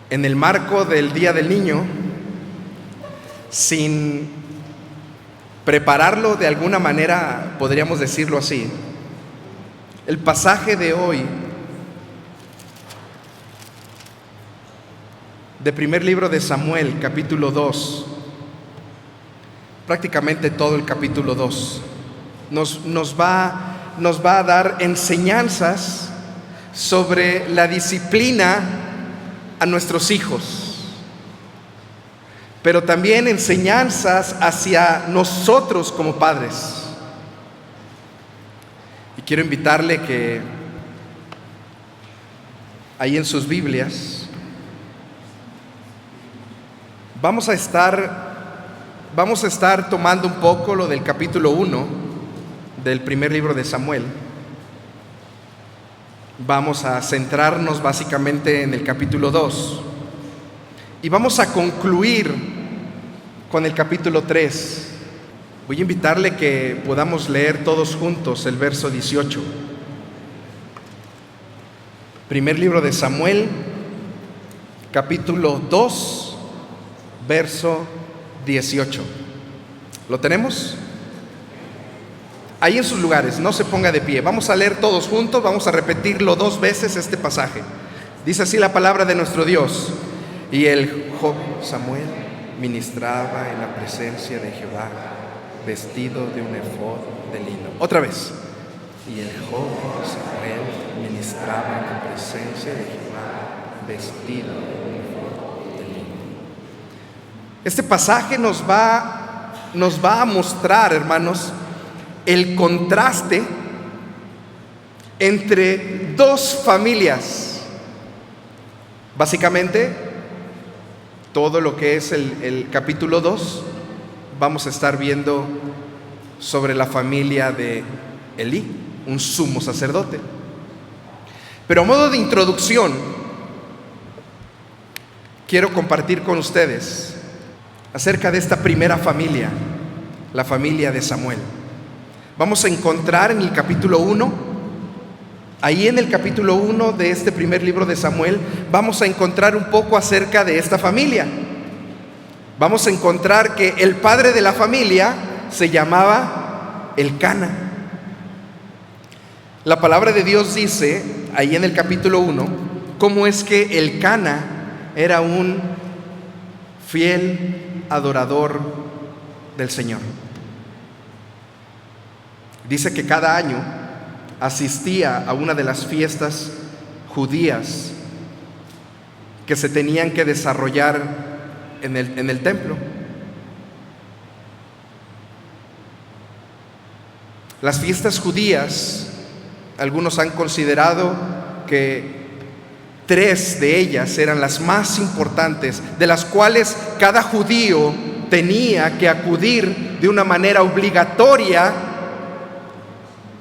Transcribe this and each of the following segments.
En el marco del Día del Niño, sin prepararlo de alguna manera, podríamos decirlo así, el pasaje de hoy de primer libro de Samuel, capítulo 2, prácticamente todo el capítulo 2, nos va a dar enseñanzas sobre la disciplina a nuestros hijos, pero también enseñanzas hacia nosotros como padres. Y quiero invitarle que ahí en sus Biblias vamos a estar tomando un poco lo del capítulo 1 del primer libro de Samuel. Vamos a centrarnos básicamente en el capítulo 2 y vamos a concluir con el capítulo 3. Voy a invitarle que podamos leer todos juntos el verso 18. Primer libro de Samuel, capítulo 2, verso 18. ¿Lo tenemos? Ahí en sus lugares, no se ponga de pie. Vamos a leer todos juntos, vamos a repetirlo 2 veces este pasaje. Dice así la palabra de nuestro Dios. Y el joven Samuel ministraba en la presencia de Jehová, vestido de un efod de lino. Otra vez. Y el joven Samuel ministraba en la presencia de Jehová, vestido de un efod de lino. Este pasaje nos va a mostrar, hermanos, el contraste entre 2 familias. Básicamente, todo lo que es el capítulo 2, vamos a estar viendo sobre la familia de Elí, un sumo sacerdote. Pero a modo de introducción, quiero compartir con ustedes acerca de esta primera familia, la familia de Samuel. Vamos a encontrar en el capítulo 1, ahí en el capítulo 1 de este primer libro de Samuel, vamos a encontrar un poco acerca de esta familia. Vamos a encontrar que el padre de la familia se llamaba Elcana. La palabra de Dios dice, ahí en el capítulo 1, cómo es que Elcana era un fiel adorador del Señor. Dice que cada año asistía a una de las fiestas judías que se tenían que desarrollar en el templo. Las fiestas judías, algunos han considerado que 3 de ellas eran las más importantes, de las cuales cada judío tenía que acudir de una manera obligatoria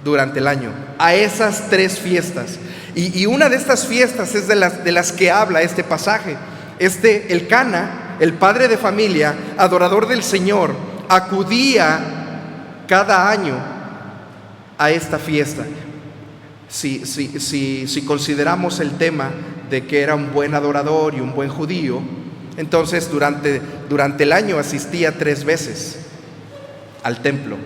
durante el año a esas 3 fiestas. Y una de estas fiestas es de las que habla este pasaje. Elcana, el padre de familia, adorador del Señor, acudía cada año a esta fiesta. Si consideramos el tema de que era un buen adorador y un buen judío, entonces durante el año asistía 3 veces al templo.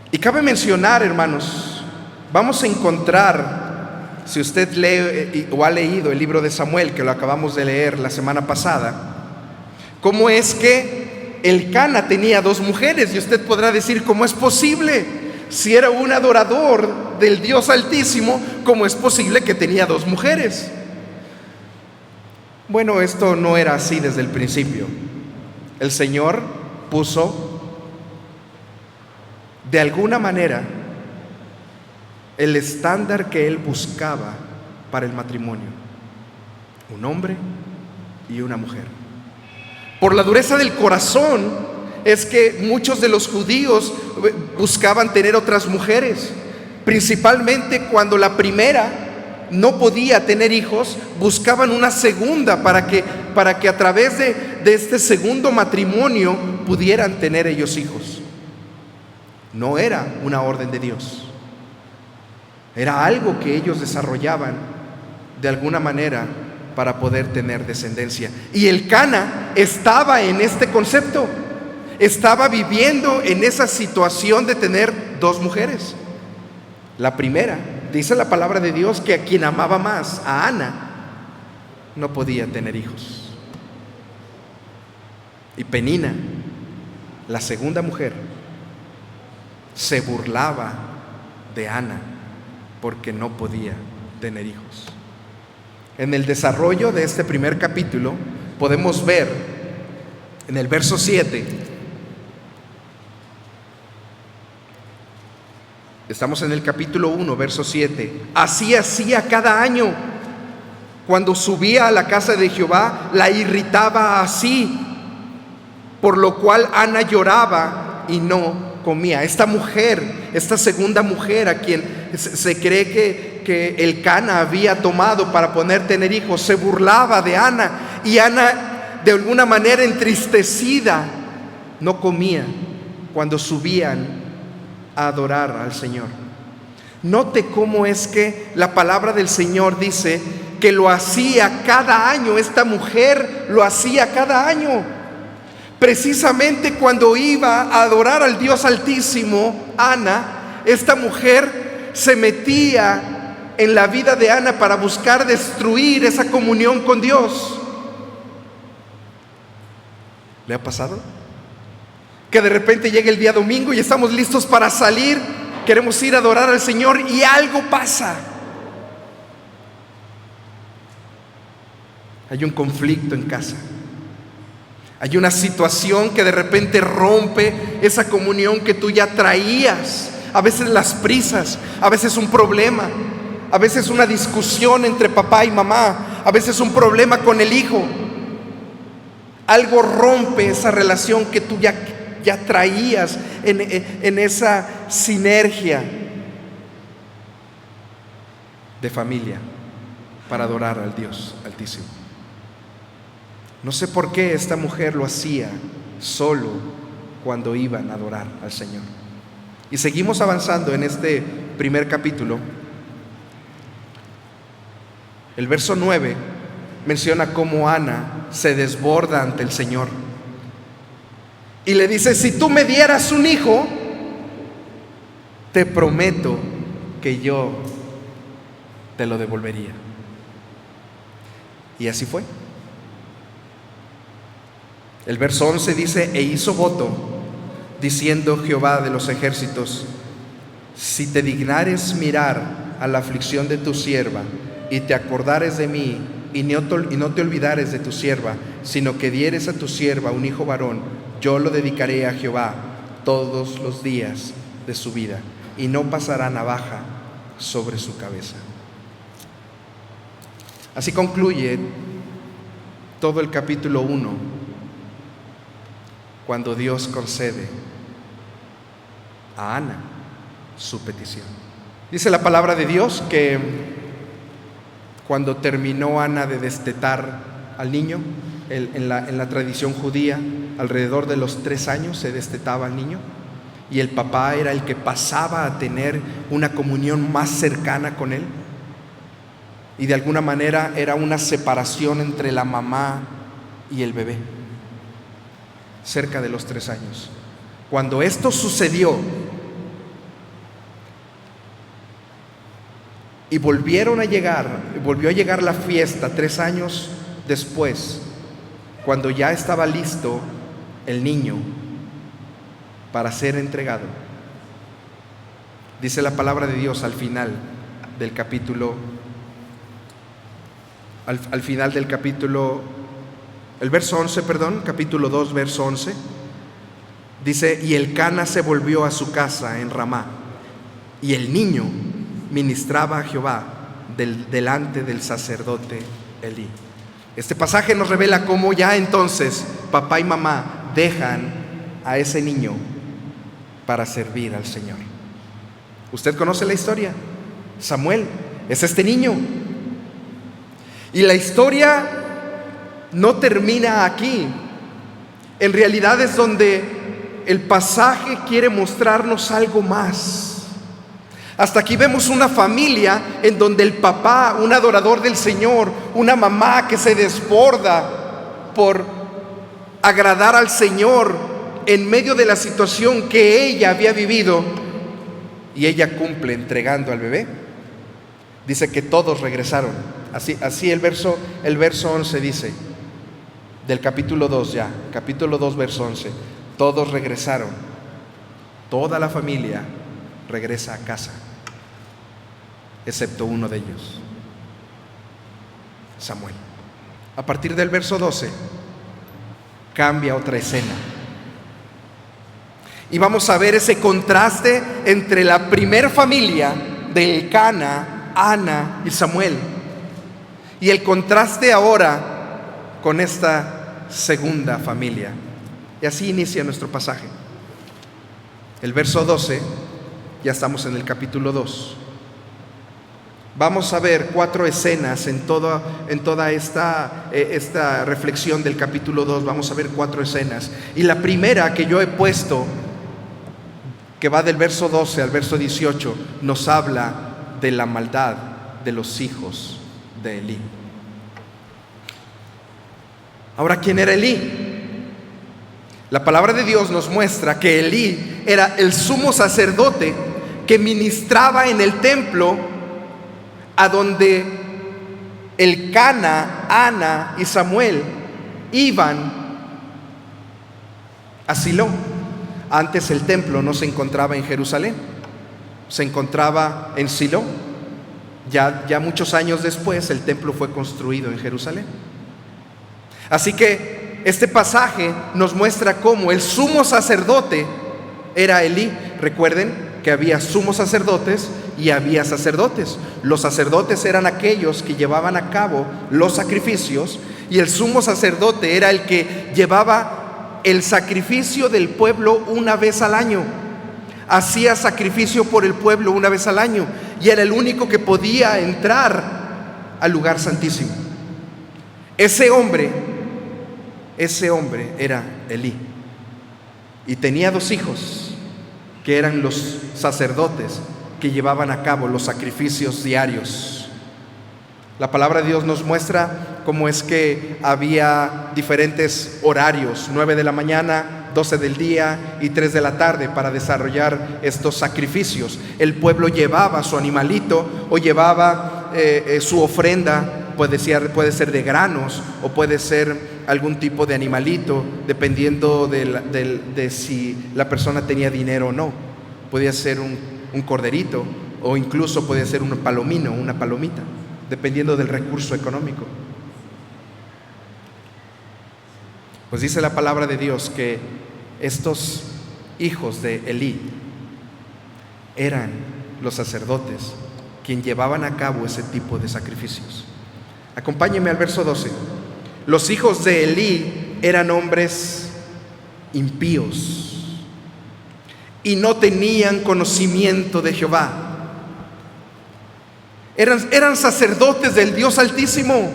Y cabe mencionar, hermanos, vamos a encontrar, si usted lee o ha leído el libro de Samuel, que lo acabamos de leer la semana pasada, cómo es que Elcana tenía 2 mujeres. Y usted podrá decir, ¿cómo es posible? Si era un adorador del Dios Altísimo, ¿cómo es posible que tenía 2 mujeres? Bueno, esto no era así desde el principio. El Señor puso de alguna manera el estándar que Él buscaba para el matrimonio: un hombre y una mujer. Por la dureza del corazón es que muchos de los judíos buscaban tener otras mujeres, principalmente cuando la primera no podía tener hijos, buscaban una segunda para que a través de este segundo matrimonio pudieran tener ellos hijos. No era una orden de Dios, era algo que ellos desarrollaban de alguna manera para poder tener descendencia. Y Elcana estaba en este concepto, estaba viviendo en esa situación de tener dos mujeres. La primera, dice la palabra de Dios, que a quien amaba más, a Ana, no podía tener hijos. Y Penina, la segunda mujer, se burlaba de Ana porque no podía tener hijos. En el desarrollo de este primer capítulo podemos ver en el verso 7, estamos en el capítulo 1, verso 7. Así hacía cada año. Cuando subía a la casa de Jehová, la irritaba así, por lo cual Ana lloraba y no comía. Esta mujer, esta segunda mujer a quien se cree que Elcana había tomado para poder tener hijos, se burlaba de Ana, y Ana, de alguna manera entristecida, no comía cuando subían a adorar al Señor. Note cómo es que la palabra del Señor dice que lo hacía cada año. Esta mujer lo hacía cada año. Precisamente cuando iba a adorar al Dios Altísimo, Ana, esta mujer se metía en la vida de Ana para buscar destruir esa comunión con Dios. ¿Le ha pasado? Que de repente llega el día domingo y estamos listos para salir, queremos ir a adorar al Señor y algo pasa. Hay un conflicto en casa. Hay una situación que de repente rompe esa comunión que tú ya traías. A veces las prisas, a veces un problema, a veces una discusión entre papá y mamá, a veces un problema con el hijo. Algo rompe esa relación que tú ya traías en esa sinergia de familia para adorar al Dios Altísimo. No sé por qué esta mujer lo hacía solo cuando iban a adorar al Señor. Y seguimos avanzando en este primer capítulo. El verso 9 menciona cómo Ana se desborda ante el Señor y le dice: si tú me dieras un hijo, te prometo que yo te lo devolvería. Y así fue. El verso 11 dice: e hizo voto, diciendo Jehová de los ejércitos: si te dignares mirar a la aflicción de tu sierva, y te acordares de mí, y no te olvidares de tu sierva, sino que dieres a tu sierva un hijo varón, yo lo dedicaré a Jehová todos los días de su vida, y no pasará navaja sobre su cabeza. Así concluye todo el capítulo 1, cuando Dios concede a Ana su petición. Dice la palabra de Dios que cuando terminó Ana de destetar al niño, en la tradición judía, alrededor de los 3 años se destetaba al niño, y el papá era el que pasaba a tener una comunión más cercana con él, y de alguna manera era una separación entre la mamá y el bebé, cerca de los 3 años. Cuando esto sucedió y volvió a llegar la fiesta 3 años después, cuando ya estaba listo el niño para ser entregado, dice la palabra de Dios al final del capítulo, el verso 11, capítulo 2, verso 11, dice: y Elcana se volvió a su casa en Ramá, y el niño ministraba a Jehová delante del sacerdote Elí. Este pasaje nos revela cómo ya entonces papá y mamá dejan a ese niño para servir al Señor. Usted conoce la historia. Samuel es este niño Y la historia no termina aquí. En realidad es donde el pasaje quiere mostrarnos algo más. Hasta aquí vemos una familia en donde el papá, un adorador del Señor, una mamá que se desborda por agradar al Señor en medio de la situación que ella había vivido, y ella cumple entregando al bebé. Dice que todos regresaron. Así el verso 11 dice, del capítulo 2 ya, capítulo 2, verso 11. Todos regresaron. Toda la familia regresa a casa, excepto uno de ellos, Samuel. A partir del verso 12, cambia otra escena. Y vamos a ver ese contraste entre la primer familia de Elcana, Ana y Samuel, y el contraste ahora con esta segunda familia. Y así inicia nuestro pasaje. El verso 12, ya estamos en el capítulo 2. Vamos a ver 4 escenas en toda esta reflexión del capítulo 2. Vamos a ver 4 escenas. Y la primera que yo he puesto, que va del verso 12 al verso 18, nos habla de la maldad de los hijos de Elí. Ahora, ¿quién era Elí? La palabra de Dios nos muestra que Elí era el sumo sacerdote que ministraba en el templo a donde Elcana, Ana y Samuel iban a Silo. Antes el templo no se encontraba en Jerusalén, se encontraba en Silo. Ya muchos años después el templo fue construido en Jerusalén. Así que este pasaje nos muestra cómo el sumo sacerdote era Elí. Recuerden que había sumos sacerdotes y había sacerdotes. Los sacerdotes eran aquellos que llevaban a cabo los sacrificios, y el sumo sacerdote era el que llevaba el sacrificio del pueblo una vez al año. Hacía sacrificio por el pueblo una vez al año, y era el único que podía entrar al lugar santísimo. Ese hombre era Elí, y tenía 2 hijos que eran los sacerdotes que llevaban a cabo los sacrificios diarios. La palabra de Dios nos muestra cómo es que había diferentes horarios: 9 de la mañana, 12 del día y 3 de la tarde para desarrollar estos sacrificios. El pueblo llevaba su animalito o llevaba su ofrenda. Puede ser de granos o puede ser algún tipo de animalito, dependiendo de si la persona tenía dinero o no. Podía ser un corderito, o incluso podía ser un palomino, una palomita, dependiendo del recurso económico. Pues dice la palabra de Dios que estos hijos de Elí eran los sacerdotes quienes llevaban a cabo ese tipo de sacrificios. Acompáñenme al verso 12. Los hijos de Elí eran hombres impíos y no tenían conocimiento de Jehová. Eran sacerdotes del Dios Altísimo.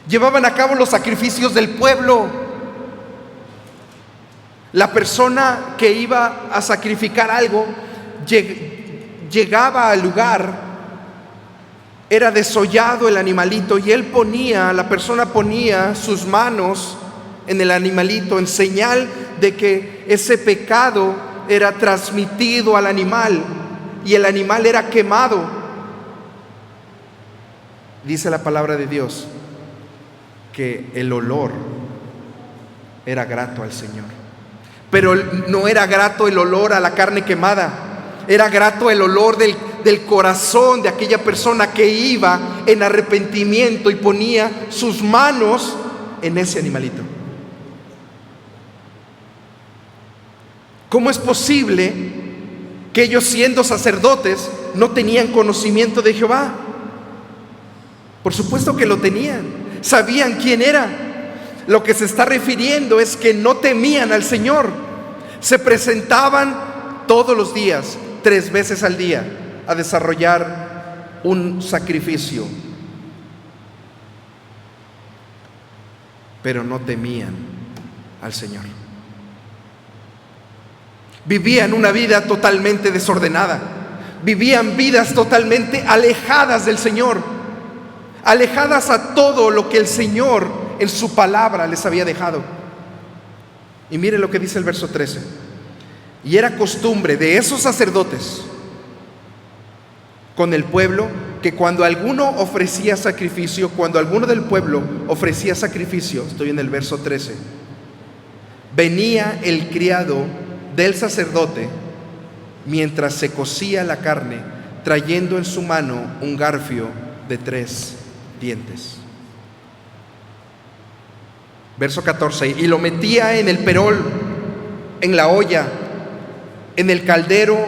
Llevaban a cabo los sacrificios del pueblo. La persona que iba a sacrificar algo llegaba al lugar. Era desollado el animalito, y la persona ponía sus manos en el animalito en señal de que ese pecado era transmitido al animal, y el animal era quemado. Dice la palabra de Dios que el olor era grato al Señor, pero no era grato el olor a la carne quemada, era grato el olor del corazón de aquella persona que iba en arrepentimiento y ponía sus manos en ese animalito. ¿Cómo es posible que ellos, siendo sacerdotes, no tenían conocimiento de Jehová? Por supuesto que lo tenían, sabían quién era. Lo que se está refiriendo es que no temían al Señor. Se presentaban todos los días, 3 veces al día, a desarrollar un sacrificio pero no temían al Señor. Vivían una vida totalmente desordenada. Vivían vidas totalmente alejadas del Señor, alejadas a todo lo que el Señor en su palabra les había dejado. Y mire lo que dice el verso 13. Y era costumbre de esos sacerdotes con el pueblo que cuando alguno ofrecía sacrificio, cuando alguno del pueblo ofrecía sacrificio, estoy en el verso 13, venía el criado del sacerdote mientras se cocía la carne, trayendo en su mano un garfio de 3 dientes. Verso 14, y lo metía en el perol, en la olla, en el caldero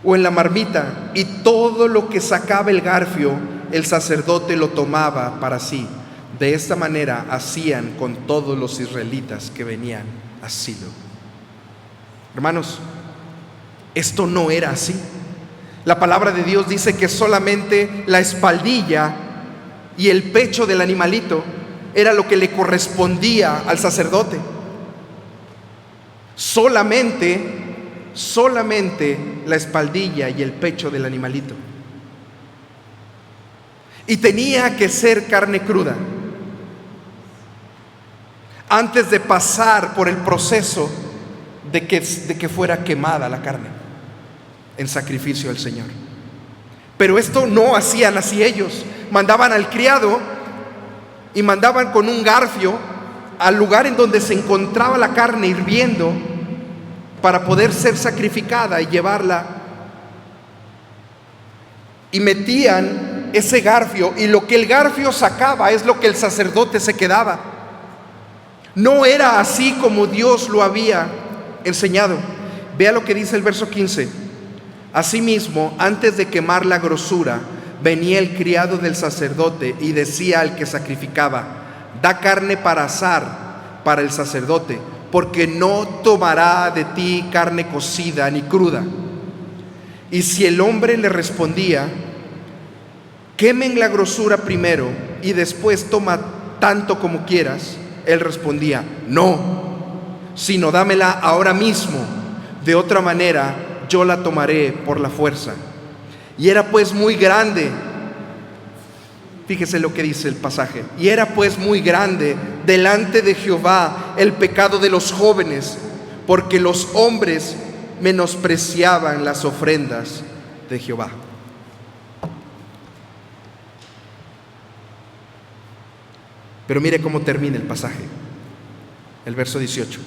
o en la marmita, y todo lo que sacaba el garfio, el sacerdote lo tomaba para sí. De esta manera hacían con todos los israelitas que venían a Silo. Hermanos, esto no era así. La palabra de Dios dice que solamente la espaldilla y el pecho del animalito era lo que le correspondía al sacerdote. Solamente la espaldilla y el pecho del animalito. Y tenía que ser carne cruda antes de pasar por el proceso de que fuera quemada la carne en sacrificio al Señor. Pero esto no hacían así ellos. Mandaban al criado y mandaban con un garfio al lugar en donde se encontraba la carne hirviendo para poder ser sacrificada y llevarla. Y metían ese garfio, y lo que el garfio sacaba es lo que el sacerdote se quedaba. No era así como Dios lo había enseñado. Vea lo que dice el verso 15. Asimismo, antes de quemar la grosura, venía el criado del sacerdote y decía al que sacrificaba: da carne para asar para el sacerdote, porque no tomará de ti carne cocida ni cruda. Y si el hombre le respondía: quemen la grosura primero y después toma tanto como quieras, él respondía: no, sino dámela ahora mismo, de otra manera yo la tomaré por la fuerza. Y era pues muy grande, fíjese lo que dice el pasaje, y era pues muy grande delante de Jehová el pecado de los jóvenes, porque los hombres menospreciaban las ofrendas de Jehová. Pero mire cómo termina el pasaje, el verso 18.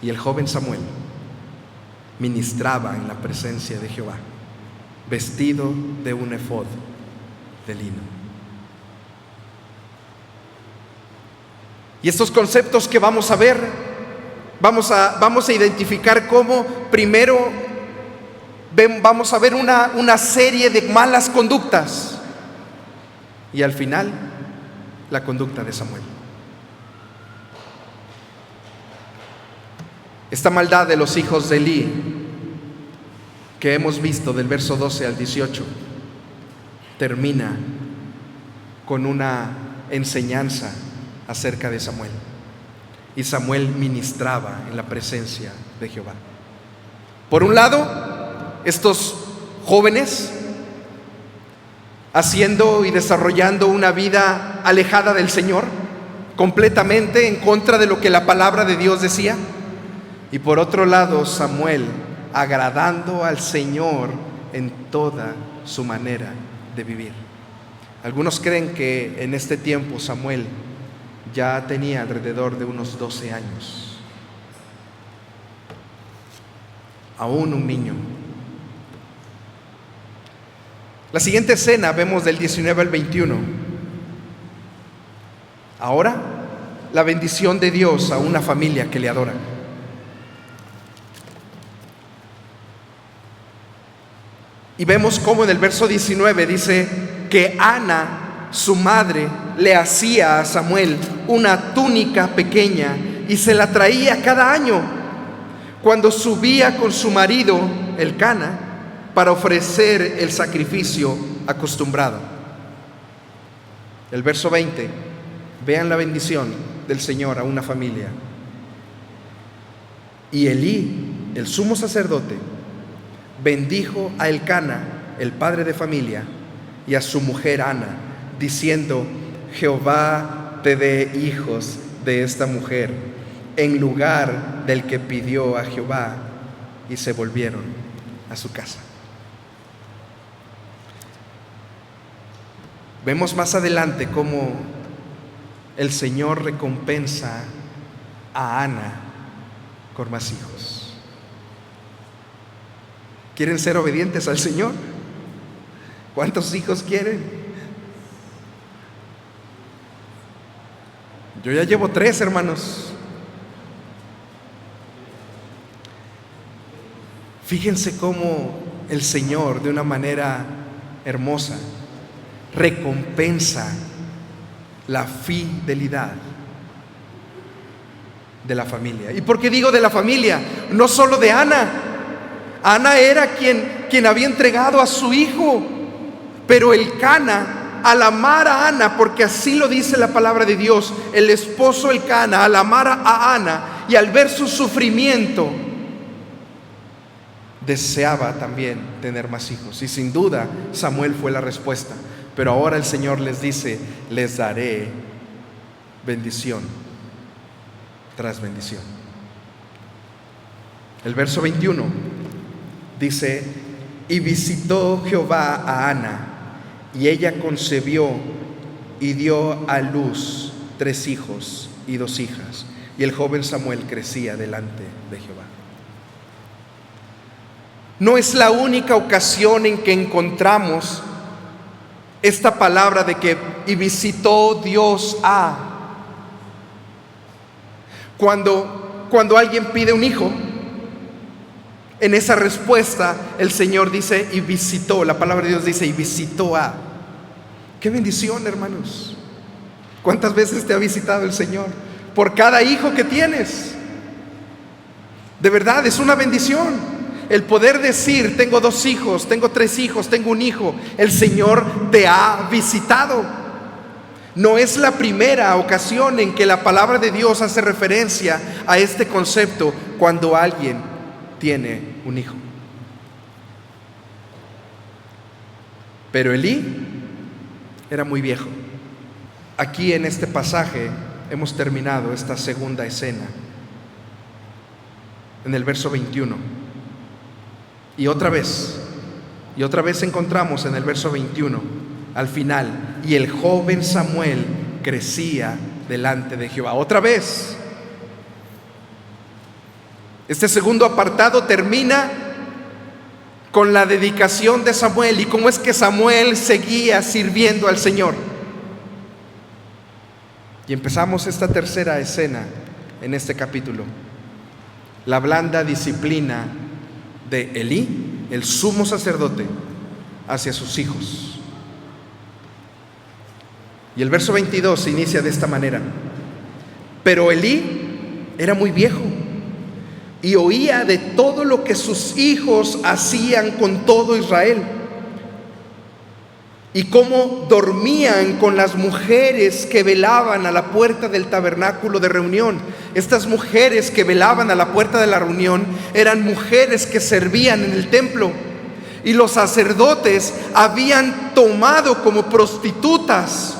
Y el joven Samuel ministraba en la presencia de Jehová, vestido de un efod de lino. Y estos conceptos que vamos a ver, vamos a identificar cómo primero vamos a ver una serie de malas conductas, y al final la conducta de Samuel. Esta maldad de los hijos de Elí que hemos visto del verso 12 al 18 termina con una enseñanza acerca de Samuel. Y Samuel ministraba en la presencia de Jehová. Por un lado, estos jóvenes haciendo y desarrollando una vida alejada del Señor, completamente en contra de lo que la palabra de Dios decía. Y por otro lado, Samuel agradando al Señor en toda su manera de vivir. Algunos creen que en este tiempo Samuel ya tenía alrededor de unos 12 años, aún un niño. La siguiente escena vemos del 19 al 21. Ahora, la bendición de Dios a una familia que le adora. Y vemos cómo en el verso 19 dice que Ana, su madre, le hacía a Samuel una túnica pequeña y se la traía cada año cuando subía con su marido Elcana para ofrecer el sacrificio acostumbrado. El verso 20, vean la bendición del Señor a una familia. Y Elí, el sumo sacerdote, bendijo a Elcana, el padre de familia, y a su mujer Ana, diciendo: Jehová te dé hijos de esta mujer, en lugar del que pidió a Jehová. Y se volvieron a su casa. Vemos más adelante cómo el Señor recompensa a Ana con más hijos. ¿Quieren ser obedientes al Señor? ¿Cuántos hijos quieren? Yo ya llevo 3, hermanos. Fíjense cómo el Señor, de una manera hermosa, recompensa la fidelidad de la familia. ¿Y por qué digo de la familia? No solo de Ana. Ana era quien había entregado a su hijo, pero Elcana, al amar a Ana, porque así lo dice la palabra de Dios, el esposo Elcana, al amar a Ana y al ver su sufrimiento, deseaba también tener más hijos. Y sin duda Samuel fue la respuesta. Pero ahora el Señor les dice: les daré bendición tras bendición. El verso 21 dice: y visitó Jehová a Ana, y ella concebió y dio a luz 3 hijos y 2 hijas. Y el joven Samuel crecía delante de Jehová. No es la única ocasión en que encontramos esta palabra de que y visitó Dios a. Cuando alguien pide un hijo, en esa respuesta el Señor dice: y visitó. La palabra de Dios dice: y visitó a. ¡Qué bendición, hermanos! ¿Cuántas veces te ha visitado el Señor? Por cada hijo que tienes. De verdad, es una bendición el poder decir: tengo 2 hijos, tengo 3 hijos, tengo un hijo. El Señor te ha visitado. No es la primera ocasión en que la palabra de Dios hace referencia a este concepto cuando alguien tiene un hijo. Pero Elí era muy viejo. Aquí en este pasaje hemos terminado esta segunda escena, en el verso 21. Y otra vez encontramos en el verso 21, al final: y el joven Samuel crecía delante de Jehová. Otra vez. Este segundo apartado termina con la dedicación de Samuel y cómo es que Samuel seguía sirviendo al Señor. Y empezamos esta tercera escena en este capítulo: la blanda disciplina de Elí, el sumo sacerdote, hacia sus hijos. Y el verso 22 se inicia de esta manera: pero Elí era muy viejo y oía de todo lo que sus hijos hacían con todo Israel, y cómo dormían con las mujeres que velaban a la puerta del tabernáculo de reunión. Estas mujeres que velaban a la puerta de la reunión eran mujeres que servían en el templo, y los sacerdotes habían tomado como prostitutas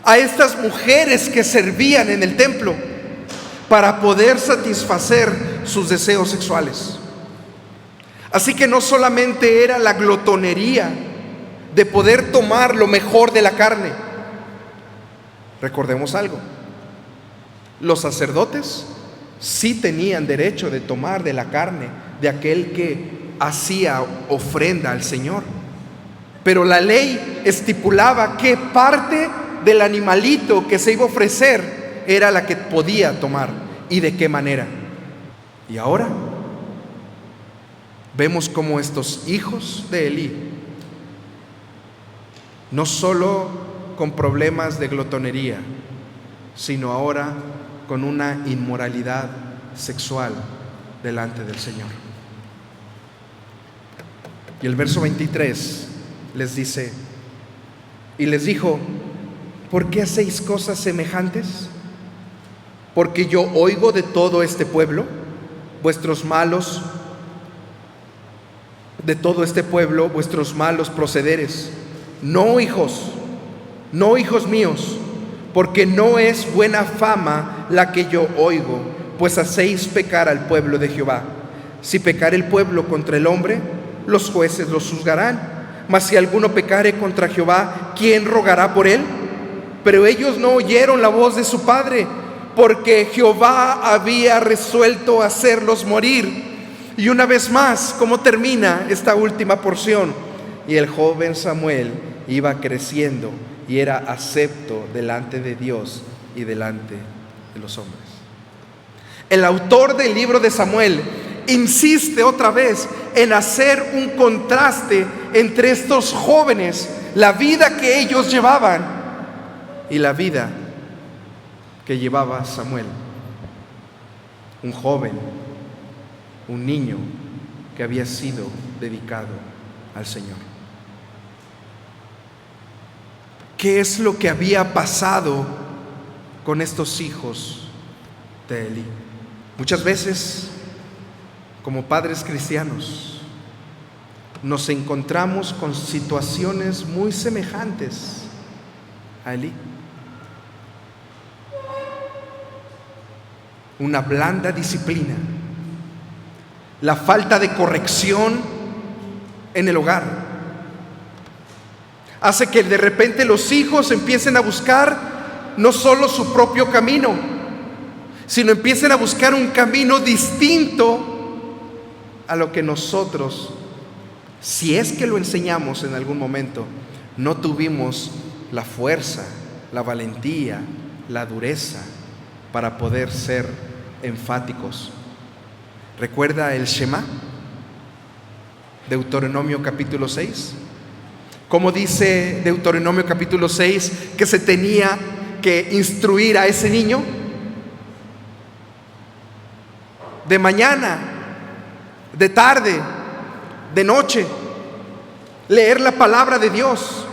a estas mujeres que servían en el templo para poder satisfacer sus deseos sexuales. Así que no solamente era la glotonería de poder tomar lo mejor de la carne. Recordemos algo: los sacerdotes sí tenían derecho de tomar de la carne de aquel que hacía ofrenda al Señor, pero la ley estipulaba qué parte del animalito que se iba a ofrecer era la que podía tomar y de qué manera. Y ahora vemos cómo estos hijos de Elí, no solo con problemas de glotonería, sino ahora con una inmoralidad sexual delante del Señor. Y el verso 23 les dice: y les dijo: ¿por qué hacéis cosas semejantes? Porque yo oigo de todo este pueblo, vuestros malos procederes. No, hijos míos, porque no es buena fama la que yo oigo, pues hacéis pecar al pueblo de Jehová. Si pecare el pueblo contra el hombre, los jueces los juzgarán. Mas si alguno pecare contra Jehová, ¿quién rogará por él? Pero ellos no oyeron la voz de su padre, porque Jehová había resuelto hacerlos morir. Y una vez más, ¿cómo termina esta última porción? Y el joven Samuel iba creciendo y era acepto delante de Dios y delante de los hombres. El autor del libro de Samuel insiste otra vez en hacer un contraste entre estos jóvenes, la vida que ellos llevaban y la vida que llevaba Samuel, un joven, un niño que había sido dedicado al Señor. ¿Qué es lo que había pasado con estos hijos de Elí? Muchas veces, como padres cristianos, nos encontramos con situaciones muy semejantes a Elí. Una blanda disciplina, la falta de corrección en el hogar, hace que de repente los hijos empiecen a buscar no solo su propio camino, sino empiecen a buscar un camino distinto a lo que nosotros, si es que lo enseñamos en algún momento, no tuvimos la fuerza, la valentía, la dureza para poder ser enfáticos. ¿Recuerda el Shema? Deuteronomio capítulo 6. Como dice Deuteronomio capítulo 6 que se tenía que instruir a ese niño? De mañana, de tarde, de noche, leer la palabra de Dios,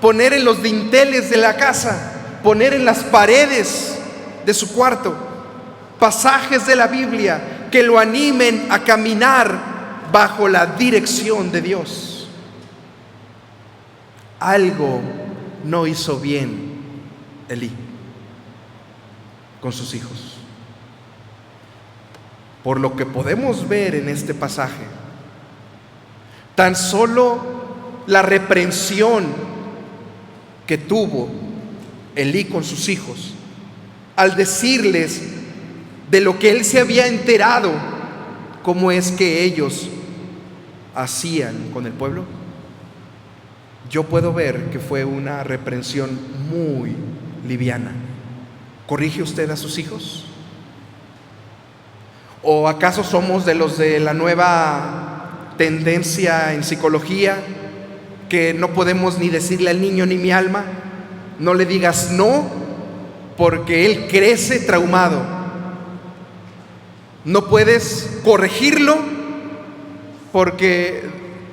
poner en los dinteles de la casa, poner en las paredes de su cuarto pasajes de la Biblia que lo animen a caminar bajo la dirección de Dios. Algo no hizo bien Elí con sus hijos. Por lo que podemos ver en este pasaje, tan solo la reprensión que tuvo Elí con sus hijos al decirles de lo que él se había enterado, cómo es que ellos hacían con el pueblo, yo puedo ver que fue una reprensión muy liviana. ¿Corrige usted a sus hijos? ¿O acaso somos de los de la nueva tendencia en psicología que no podemos ni decirle al niño ni mi alma, no le digas no, porque él crece traumado? No puedes corregirlo porque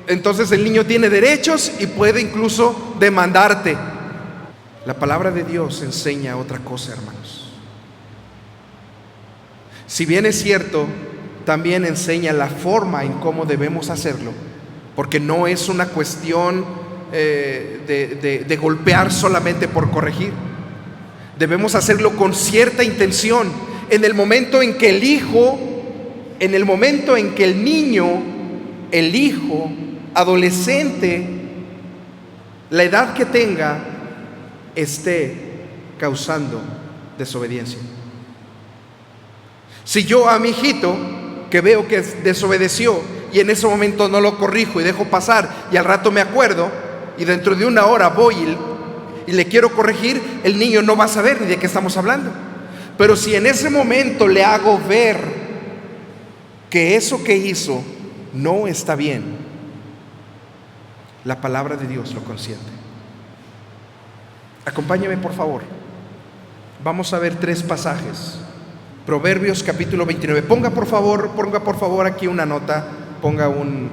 entonces el niño tiene derechos y puede incluso demandarte. La palabra de Dios enseña otra cosa, hermanos. Si bien es cierto, también enseña la forma en cómo debemos hacerlo, porque no es una cuestión de golpear solamente por corregir. Debemos hacerlo con cierta intención. En el momento en que el hijo, en el momento en que el niño, el hijo, adolescente, la edad que tenga, esté causando desobediencia. Si yo a mi hijito, que veo que desobedeció, y en ese momento no lo corrijo y dejo pasar, y al rato me acuerdo, y dentro de una hora voy y le quiero corregir, el niño no va a saber ni de qué estamos hablando. Pero si en ese momento le hago ver que eso que hizo no está bien, la palabra de Dios lo consiente. Acompáñame, por favor. Vamos a ver 3 pasajes. Proverbios capítulo 29. Ponga por favor aquí una nota. Ponga un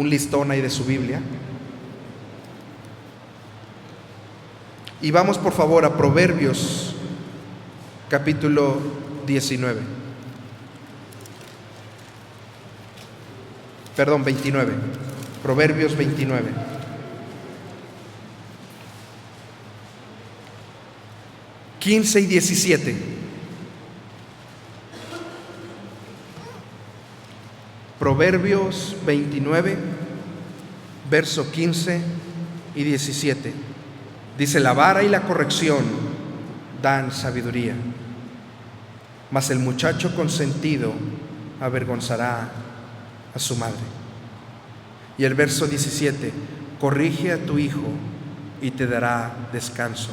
listón ahí de su Biblia. Y vamos por favor a Proverbios capítulo 19. Perdón, 29. Proverbios 29. ...15 y 17... Proverbios 29, verso 15 y 17. Dice: la vara y la corrección dan sabiduría, mas el muchacho consentido avergonzará a su madre. Y el verso 17: corrige a tu hijo y te dará descanso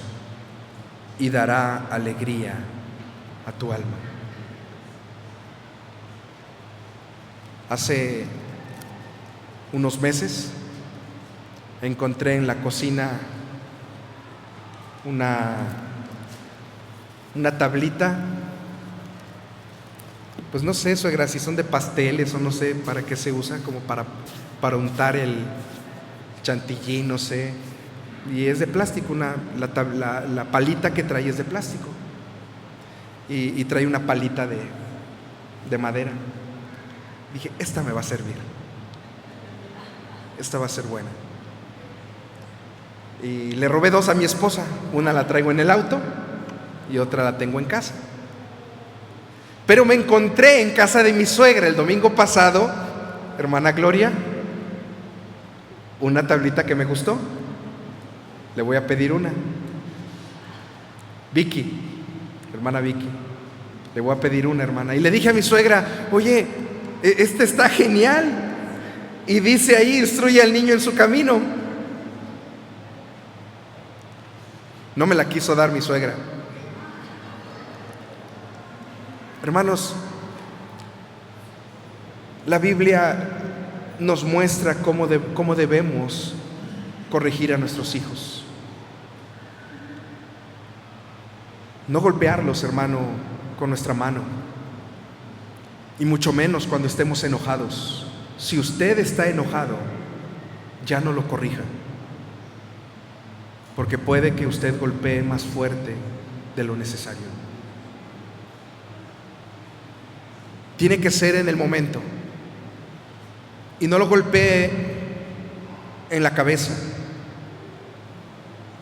y dará alegría a tu alma. Hace unos meses encontré en la cocina una tablita, pues no sé, suegra, si son de pasteles o no sé para qué se usa, como para untar el chantilly, no sé, y es de plástico, la palita que trae es de plástico, y trae una palita de madera. Dije, esta me va a servir, esta va a ser buena. Y le robé dos a mi esposa, una la traigo en el auto y otra la tengo en casa. Pero me encontré en casa de mi suegra el domingo pasado, hermana Gloria, una tablita que me gustó. Le voy a pedir una. Vicky, hermana Vicky, le voy a pedir una, hermana. Y le dije a mi suegra, oye, esta está genial. Y dice ahí, instruye al niño en su camino. No me la quiso dar mi suegra. Hermanos, la Biblia nos muestra cómo debemos corregir a nuestros hijos. No golpearlos, hermano, con nuestra mano, y mucho menos cuando estemos enojados. Si usted está enojado, ya no lo corrija, porque puede que usted golpee más fuerte de lo necesario. Tiene que ser en el momento, y no lo golpee en la cabeza,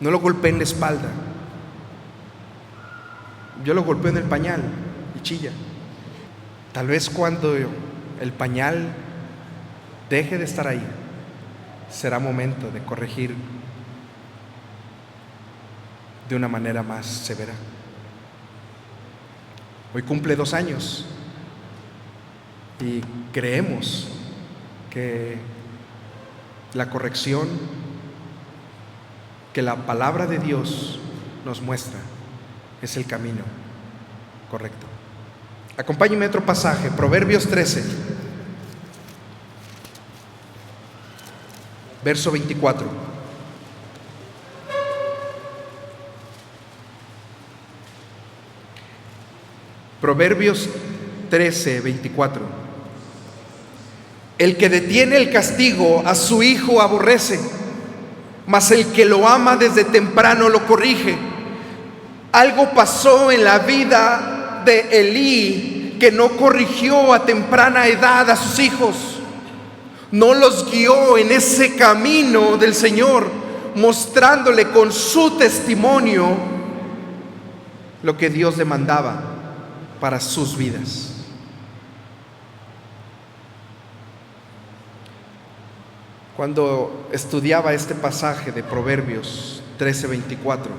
no lo golpee en la espalda. Yo lo golpeo en el pañal y chilla. Tal vez cuando el pañal deje de estar ahí, será momento de corregir de una manera más severa. Hoy cumple 2 años y creemos que la corrección que la palabra de Dios nos muestra es el camino correcto. Acompáñenme a otro pasaje, Proverbios 13, verso 24. Proverbios 13, 24. El que detiene el castigo a su hijo aborrece, mas el que lo ama desde temprano lo corrige. Algo pasó en la vida de Elí que no corrigió a temprana edad a sus hijos. No los guió en ese camino del Señor, mostrándole con su testimonio lo que Dios demandaba para sus vidas. Cuando estudiaba este pasaje de Proverbios 13:24,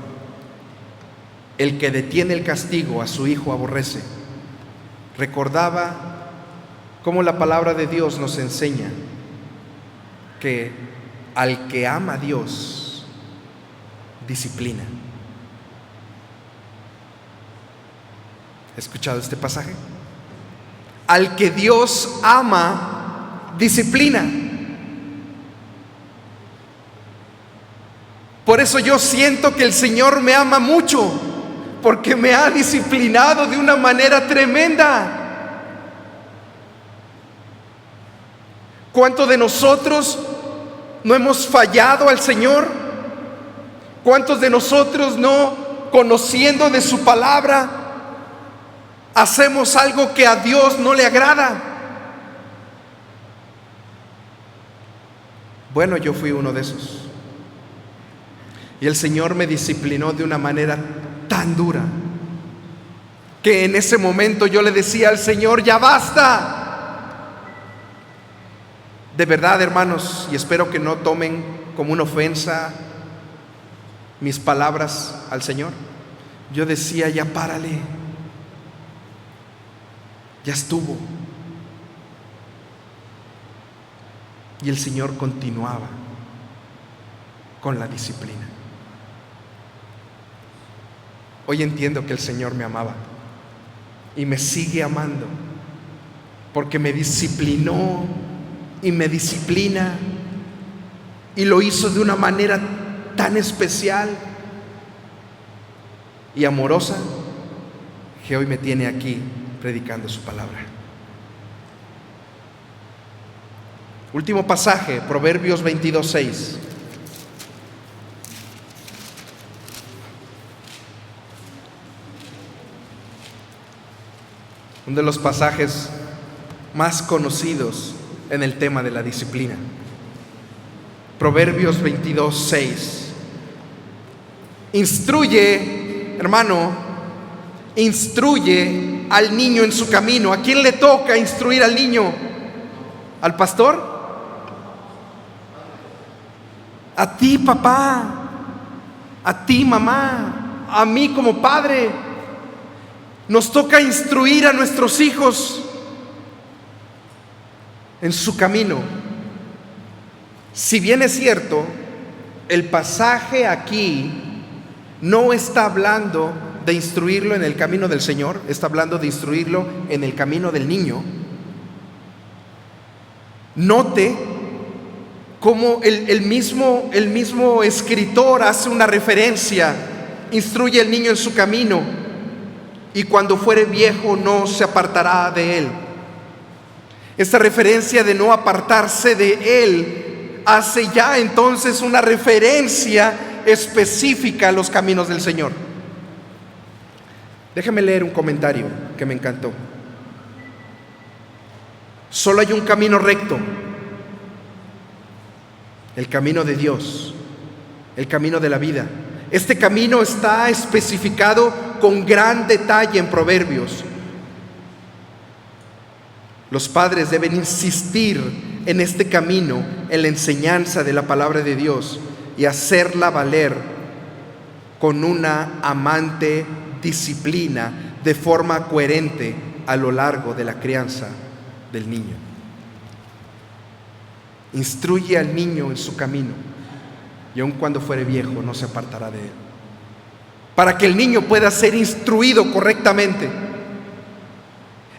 el que detiene el castigo a su hijo aborrece, recordaba cómo la palabra de Dios nos enseña que al que ama a Dios, disciplina. ¿Has escuchado este pasaje? Al que Dios ama, disciplina. Por eso yo siento que el Señor me ama mucho, porque me ha disciplinado de una manera tremenda. ¿Cuántos de nosotros no hemos fallado al Señor? ¿Cuántos de nosotros no, conociendo de su palabra, hacemos algo que a Dios no le agrada? Bueno, yo fui uno de esos. Y el Señor me disciplinó de una manera tan dura que en ese momento yo le decía al Señor: ya basta. De verdad, hermanos, y espero que no tomen como una ofensa mis palabras al Señor. Yo decía: ya párale, ya estuvo. Y el Señor continuaba con la disciplina. Hoy entiendo que el Señor me amaba y me sigue amando, porque me disciplinó y me disciplina, y lo hizo de una manera tan especial y amorosa que hoy me tiene aquí predicando su palabra. Último pasaje, Proverbios 22:6. Uno de los pasajes más conocidos en el tema de la disciplina. Proverbios 22:6. Instruye, hermano, instruye al niño en su camino. ¿A quién le toca instruir al niño? ¿Al pastor? A ti, papá. A ti, mamá. A mí como padre. Nos toca instruir a nuestros hijos en su camino. Si bien es cierto, el pasaje aquí no está hablando de instruirlo en el camino del Señor, está hablando de instruirlo en el camino del niño. Note cómo el mismo escritor hace una referencia: instruye al niño en su camino, y cuando fuere viejo no se apartará de él. Esta referencia de no apartarse de él hace ya entonces una referencia específica a los caminos del Señor. Déjame leer un comentario que me encantó. Solo hay un camino recto, el camino de Dios, el camino de la vida. Este camino está especificado con gran detalle en Proverbios. Los padres deben insistir en este camino, en la enseñanza de la palabra de Dios, y hacerla valer con una amante disciplina de forma coherente a lo largo de la crianza del niño. Instruye al niño en su camino, y aun cuando fuere viejo no se apartará de él. Para que el niño pueda ser instruido correctamente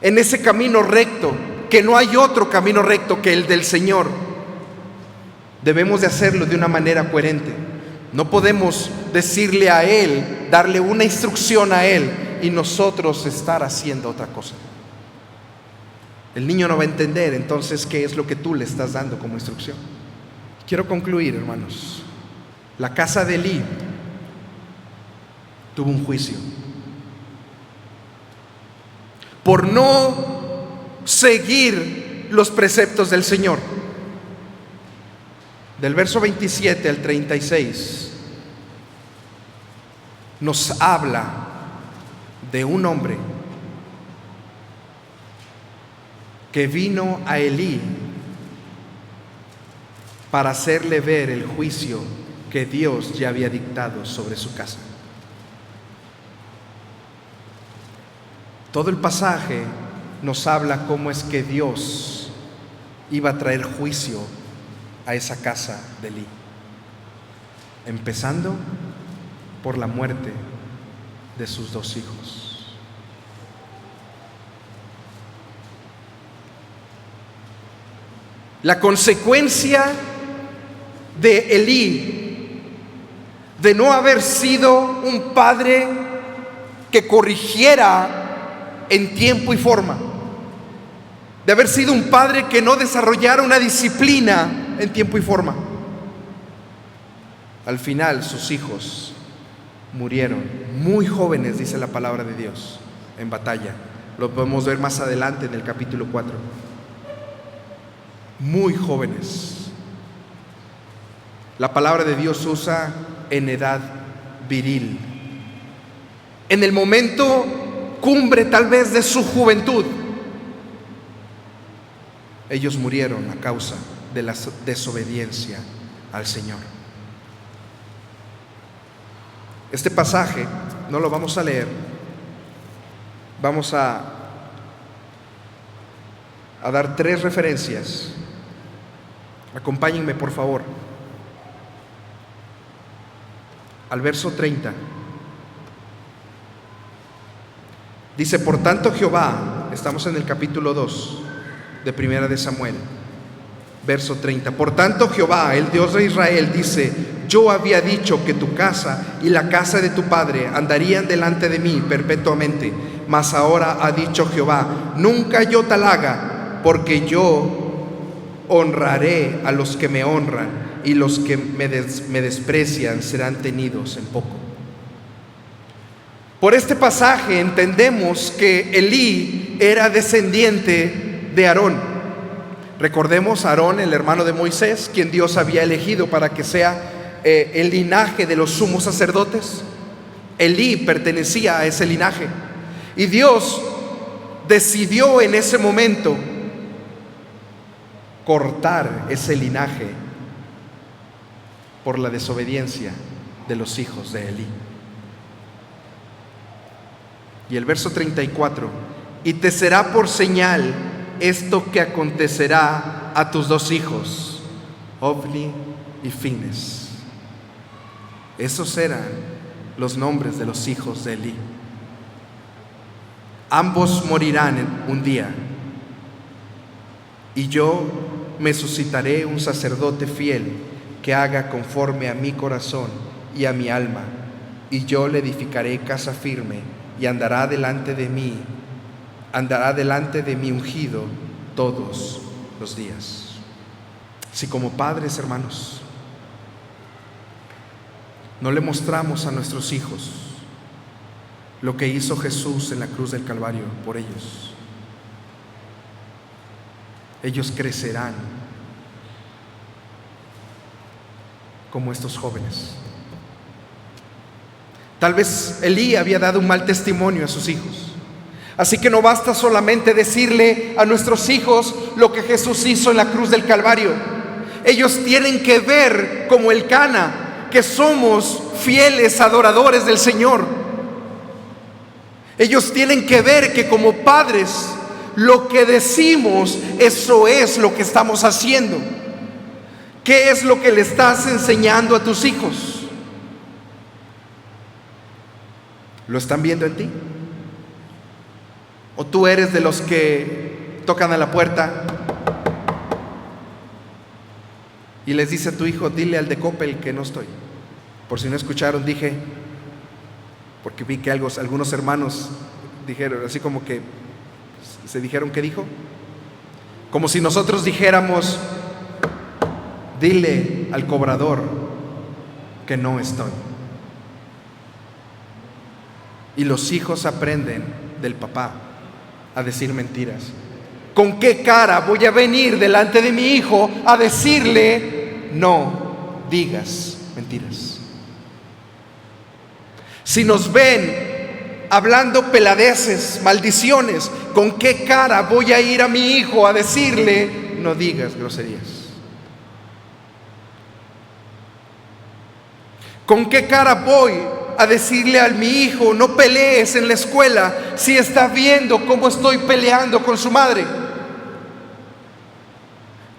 en ese camino recto, que no hay otro camino recto que el del Señor, debemos de hacerlo de una manera coherente. No podemos decirle a Él, darle una instrucción a Él y nosotros estar haciendo otra cosa. El niño no va a entender entonces qué es lo que tú le estás dando como instrucción. Quiero concluir, hermanos. La casa de Elí tuvo un juicio por no seguir los preceptos del Señor. Del verso 27 al 36 nos habla de un hombre que vino a Elí para hacerle ver el juicio que Dios ya había dictado sobre su casa. Todo el pasaje nos habla cómo es que Dios iba a traer juicio a esa casa de Elí, empezando por la muerte de sus dos hijos. La consecuencia de Elí, de no haber sido un padre que corrigiera en tiempo y forma, de haber sido un padre que no desarrollara una disciplina en tiempo y forma, Al final sus hijos murieron muy jóvenes, dice la palabra de Dios, en batalla. Lo podemos ver más adelante en el capítulo 4. Muy jóvenes. La palabra de Dios usa en edad viril, en el momento cumbre tal vez de su juventud. Ellos murieron a causa de la desobediencia al Señor. Este pasaje no lo vamos a leer. Vamos a dar 3 referencias. Acompáñenme, por favor, al verso 30. Dice: por tanto Jehová, estamos en el capítulo 2 de Primera de Samuel, verso 30. Por tanto Jehová, el Dios de Israel, dice: yo había dicho que tu casa y la casa de tu padre andarían delante de mí perpetuamente, mas ahora ha dicho Jehová: nunca yo tal haga, porque yo honraré a los que me honran, y los que me desprecian serán tenidos en poco. Por este pasaje entendemos que Elí era descendiente de Aarón. Recordemos a Aarón, el hermano de Moisés, quien Dios había elegido para que sea el linaje de los sumos sacerdotes. Elí pertenecía a ese linaje, y Dios decidió en ese momento cortar ese linaje por la desobediencia de los hijos de Elí. Y el verso 34: y te será por señal esto que acontecerá a tus 2 hijos, Ofni y Fines. Esos eran los nombres de los hijos de Elí. Ambos morirán un día, y yo me suscitaré un sacerdote fiel que haga conforme a mi corazón y a mi alma, y yo le edificaré casa firme, y andará delante de mí ungido todos los días. Si como padres, hermanos, no le mostramos a nuestros hijos lo que hizo Jesús en la cruz del Calvario por ellos, ellos crecerán como estos jóvenes. Tal vez Elí había dado un mal testimonio a sus hijos, así que no basta solamente decirle a nuestros hijos lo que Jesús hizo en la cruz del Calvario. Ellos tienen que ver como Elcana que somos fieles adoradores del Señor. Ellos tienen que ver que como padres lo que decimos, eso es lo que estamos haciendo. ¿Qué es lo que le estás enseñando a tus hijos? ¿Lo están viendo en ti? ¿O tú eres de los que tocan a la puerta y les dice a tu hijo: dile al de Coppel que no estoy? Por si no escucharon, dije, porque vi que algunos hermanos dijeron, así como que se dijeron, ¿qué dijo? Como si nosotros dijéramos: dile al cobrador que no estoy. Y los hijos aprenden del papá a decir mentiras. ¿Con qué cara voy a venir delante de mi hijo a decirle: no digas mentiras? Si nos ven hablando peladeces, maldiciones, ¿con qué cara voy a ir a mi hijo a decirle: no digas groserías? ¿Con qué cara voy a decirle a mi hijo: no pelees en la escuela, si está viendo cómo estoy peleando con su madre?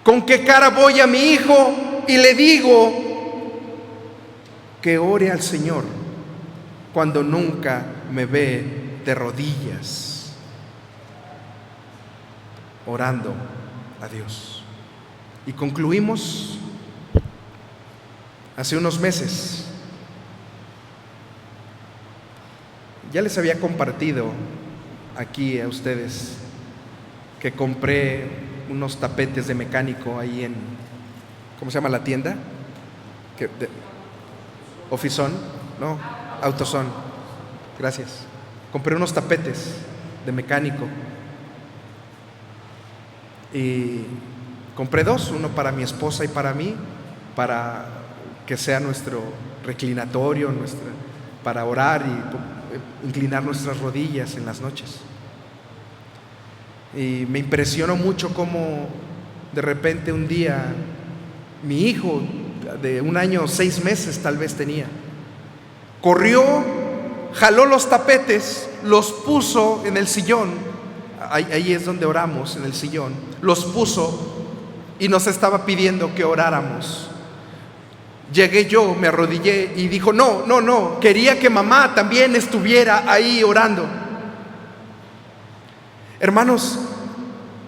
¿Con qué cara voy a mi hijo y le digo que ore al Señor cuando nunca me ve de rodillas orando a Dios? Y concluimos hace unos meses. Ya les había compartido aquí a ustedes que compré unos tapetes de mecánico ahí en, ¿cómo se llama la tienda? Office-On, no, AutoZone. Gracias. Compré unos tapetes de mecánico. Y compré dos, uno para mi esposa y para mí, para que sea nuestro reclinatorio, para orar y inclinar nuestras rodillas en las noches. Y me impresionó mucho cómo de repente un día mi hijo de 1 año 6 meses tal vez tenía, corrió, jaló los tapetes, los puso en el sillón. Ahí es donde oramos, en el sillón. Los puso y nos estaba pidiendo que oráramos. Llegué yo, me arrodillé y dijo: no, quería que mamá también estuviera ahí orando. Hermanos,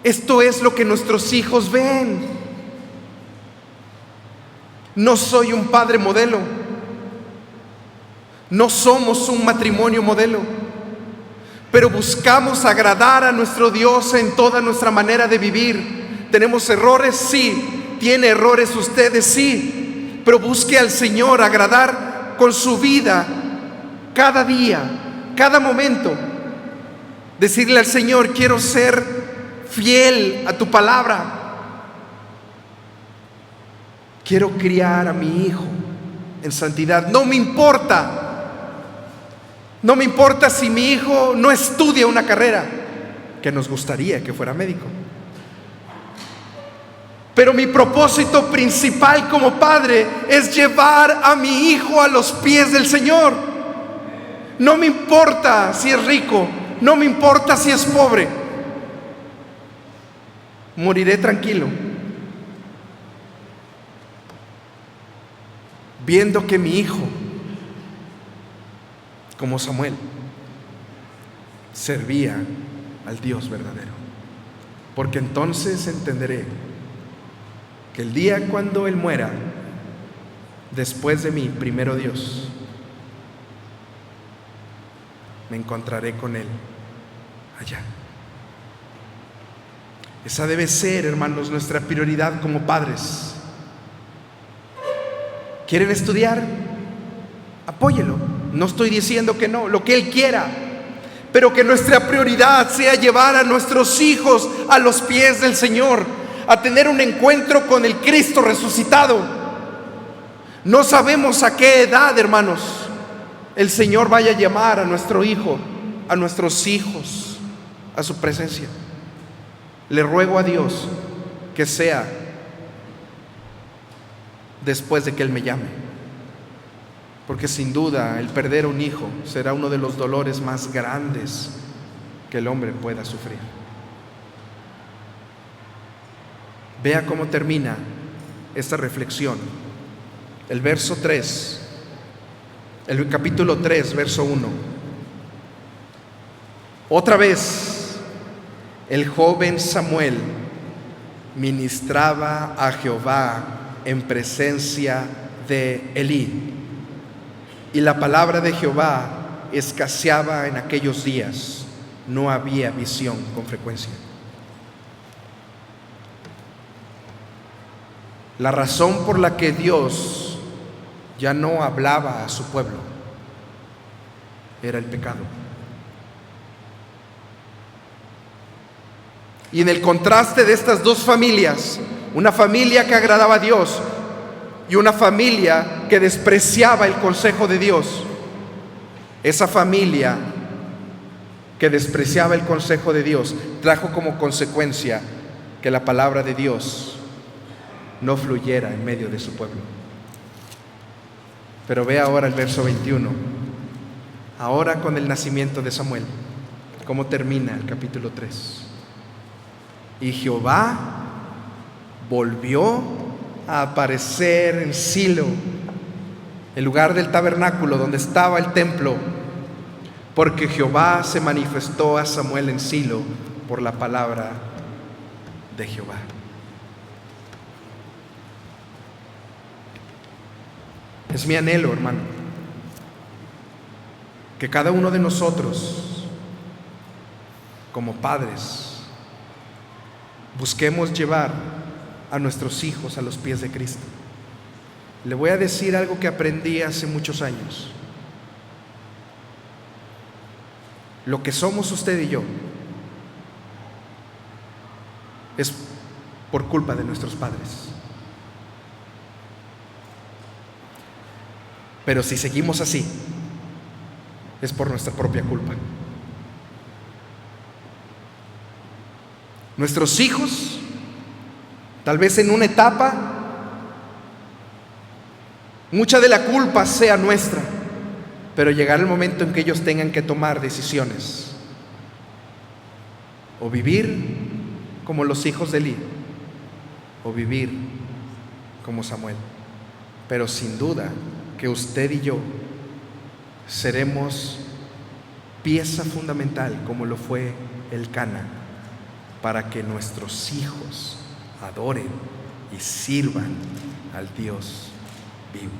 esto es lo que nuestros hijos ven. No soy un padre modelo. No somos un matrimonio modelo. Pero buscamos agradar a nuestro Dios en toda nuestra manera de vivir. ¿Tenemos errores? Sí. ¿Tiene errores ustedes? Sí. Pero busque al Señor agradar con su vida cada día, cada momento. Decirle al Señor: quiero ser fiel a tu palabra. Quiero criar a mi hijo en santidad. No me importa si mi hijo no estudia una carrera, que nos gustaría que fuera médico. Pero mi propósito principal como padre es llevar a mi hijo a los pies del Señor. No me importa si es rico, no me importa si es pobre. Moriré tranquilo, viendo que mi hijo, como Samuel, servía al Dios verdadero. Porque entonces entenderé que el día cuando Él muera, después de mí, primero Dios, me encontraré con Él allá. Esa debe ser, hermanos, nuestra prioridad como padres. ¿Quieren estudiar? Apóyelo. No estoy diciendo que no, lo que Él quiera. Pero que nuestra prioridad sea llevar a nuestros hijos a los pies del Señor, a tener un encuentro con el Cristo resucitado. No sabemos a qué edad, hermanos, el Señor vaya a llamar a nuestro hijo, a nuestros hijos, a su presencia. Le ruego a Dios que sea después de que Él me llame. Porque sin duda el perder un hijo será uno de los dolores más grandes que el hombre pueda sufrir. Vea cómo termina esta reflexión. El verso 3, el capítulo 3, verso 1. Otra vez el joven Samuel ministraba a Jehová en presencia de Elí. Y la palabra de Jehová escaseaba en aquellos días. No había visión con frecuencia. La razón por la que Dios ya no hablaba a su pueblo era el pecado. Y en el contraste de estas dos familias, una familia que agradaba a Dios y una familia que despreciaba el consejo de Dios, esa familia que despreciaba el consejo de Dios trajo como consecuencia que la palabra de Dios no fluyera en medio de su pueblo. Pero ve ahora el verso 21. Ahora, con el nacimiento de Samuel, ¿cómo termina el capítulo 3? Y Jehová volvió a aparecer en Silo, el lugar del tabernáculo donde estaba el templo, porque Jehová se manifestó a Samuel en Silo por la palabra de Jehová. Es mi anhelo, hermano, que cada uno de nosotros, como padres, busquemos llevar a nuestros hijos a los pies de Cristo. Le voy a decir algo que aprendí hace muchos años. Lo que somos usted y yo es por culpa de nuestros padres. Pero si seguimos así, es por nuestra propia culpa. Nuestros hijos, tal vez en una etapa, mucha de la culpa sea nuestra, pero llegará el momento en que ellos tengan que tomar decisiones. O vivir como los hijos de Elí, o vivir como Samuel. Pero sin duda que usted y yo seremos pieza fundamental, como lo fue Elcana, para que nuestros hijos adoren y sirvan al Dios vivo.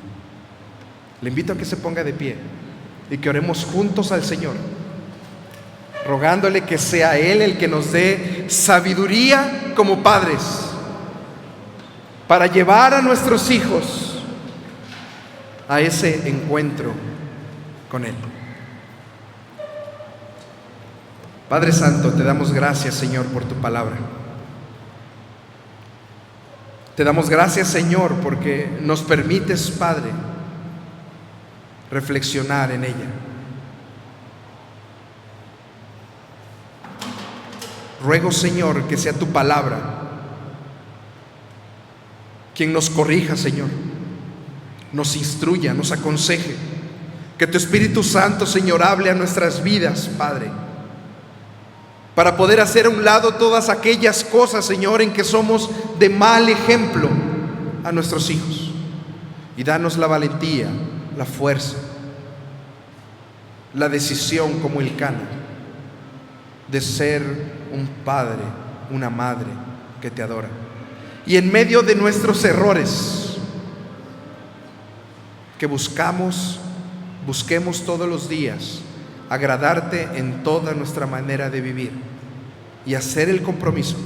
Le invito a que se ponga de pie y que oremos juntos al Señor, rogándole que sea Él el que nos dé sabiduría como padres para llevar a nuestros hijos a ese encuentro con Él. Padre Santo, te damos gracias, Señor, por tu palabra. Te damos gracias, Señor, porque nos permites, Padre, reflexionar en ella. Ruego, Señor, que sea tu palabra quien nos corrija, Señor, nos instruya, nos aconseje. Que tu Espíritu Santo, Señor, hable a nuestras vidas, Padre, para poder hacer a un lado todas aquellas cosas, Señor, en que somos de mal ejemplo a nuestros hijos. Y danos la valentía, la fuerza, la decisión como Elcana de ser un padre, una madre que te adora. Y en medio de nuestros errores, que busquemos todos los días agradarte en toda nuestra manera de vivir y hacer el compromiso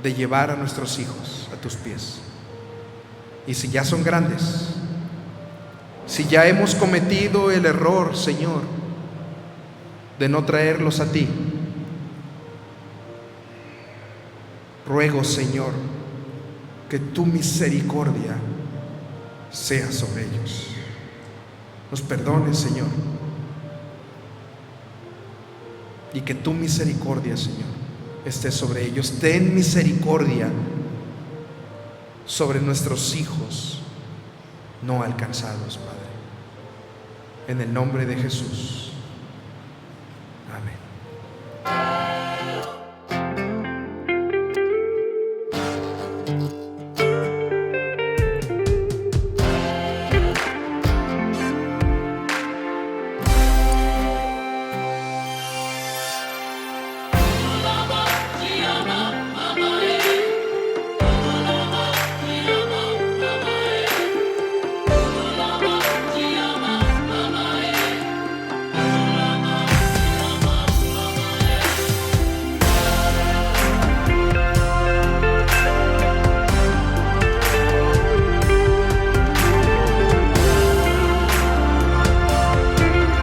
de llevar a nuestros hijos a tus pies. Y si ya son grandes, si ya hemos cometido el error, Señor, de no traerlos a ti, ruego, Señor, que tu misericordia sea sobre ellos. Nos perdones, Señor, y que tu misericordia, Señor, esté sobre ellos. Ten misericordia sobre nuestros hijos no alcanzados, Padre. En el nombre de Jesús. Amén.